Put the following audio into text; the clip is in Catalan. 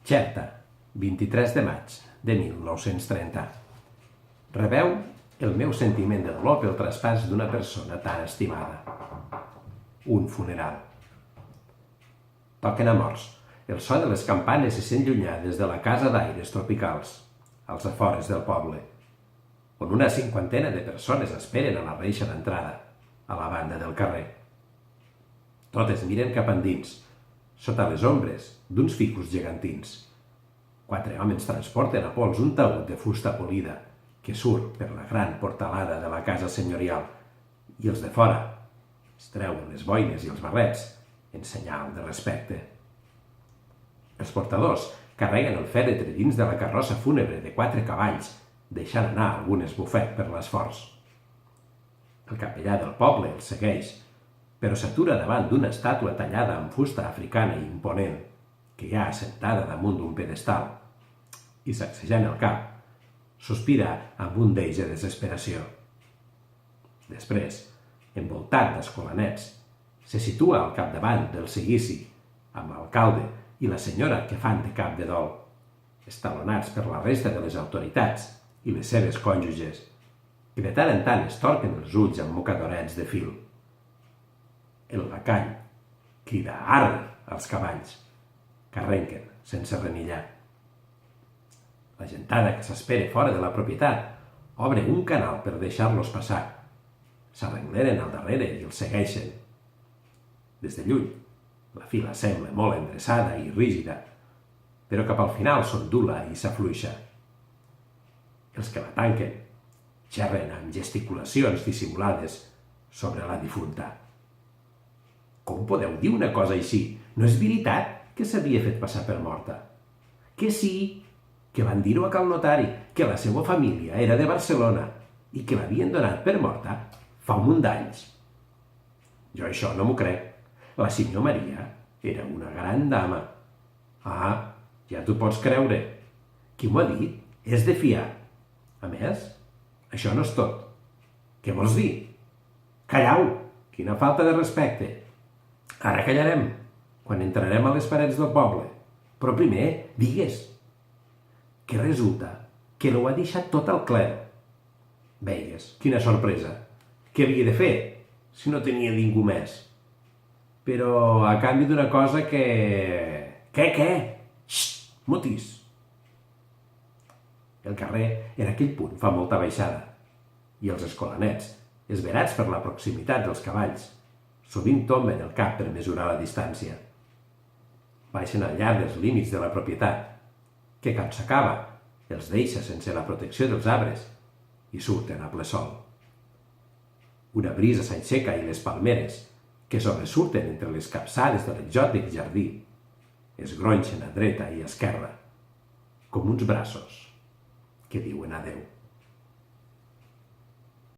Xerta, 23 de maig de 1930. Rebeu el meu sentiment de dolor pel traspàs d'una persona tan estimada. Un funeral. Toquen a morts. El so de les campanes se sent llunyà des de la casa d'aires tropicals, als afores del poble, on una cinquantena de persones esperen a la reixa d'entrada, a la banda del carrer. Totes miren cap endins, sota les ombres d'uns ficus gegantins. 4 homes transporten a pols un taüt de fusta polida que surt per la gran portalada de la casa senyorial, i els de fora es treuen les boines i els barrets en senyal de respecte. Els portadors carreguen el fèretre dins de la carrossa fúnebre de 4 cavalls, deixant anar algun esbufec per l'esforç. El capellà del poble els segueix, però s'atura davant d'una estàtua tallada amb fusta africana i imponent, que hi ha assentada damunt d'un pedestal, i sacsejant el cap, sospira amb un deix de desesperació. Després, envoltat d'escolanets, se situa al capdavant del seguici, amb l'alcalde i la senyora que fan de cap de dol, estalonats per la resta de les autoritats i les seves cònjuges, que de tant en tant es torquen els ulls amb mocadorets de fil. El lacany crida arre als cavalls, que arrenquen sense renillar. La gentada que s'espera fora de la propietat obre un canal per deixar-los passar. S'arrengleren al darrere i els segueixen. Des de lluny, la fila sembla molt endreçada i rígida, però cap al final s'ondula i s'afluixa. Els que la tanquen xerren amb gesticulacions dissimulades sobre la difunta. Com podeu dir una cosa així? No és veritat que s'havia fet passar per morta. Que sí, que van dir-ho a cal notari, que la seva família era de Barcelona i que l'havien donat per morta fa un munt d'anys. Jo això no m'ho crec. La senyora Maria era una gran dama. Ah, ja t'ho pots creure. Qui m'ho ha dit és de fiar. A més, això no és tot. Què vols dir? Callau! Quina falta de respecte! Ara callarem, quan entrarem a les parets del poble. Però primer, digues, que resulta que l'ho ha deixat tot al clero. Veies, quina sorpresa. Què havia de fer, si no tenia ningú més? Però a canvi d'una cosa que... Què? Xxt, mutis! El carrer, en aquell punt, fa molta baixada, i els escolanets, esverats per la proximitat dels cavalls, sovint tomben el cap per mesurar la distància. Baixen al llarg dels límits de la propietat, que quan s'acaba els deixa sense la protecció dels arbres i surten a ple sol. Una brisa s'aixeca i les palmeres, que sobresurten entre les capçades de l'exòtic jardí, es gronxen a dreta i a esquerra, com uns braços que diuen adeu.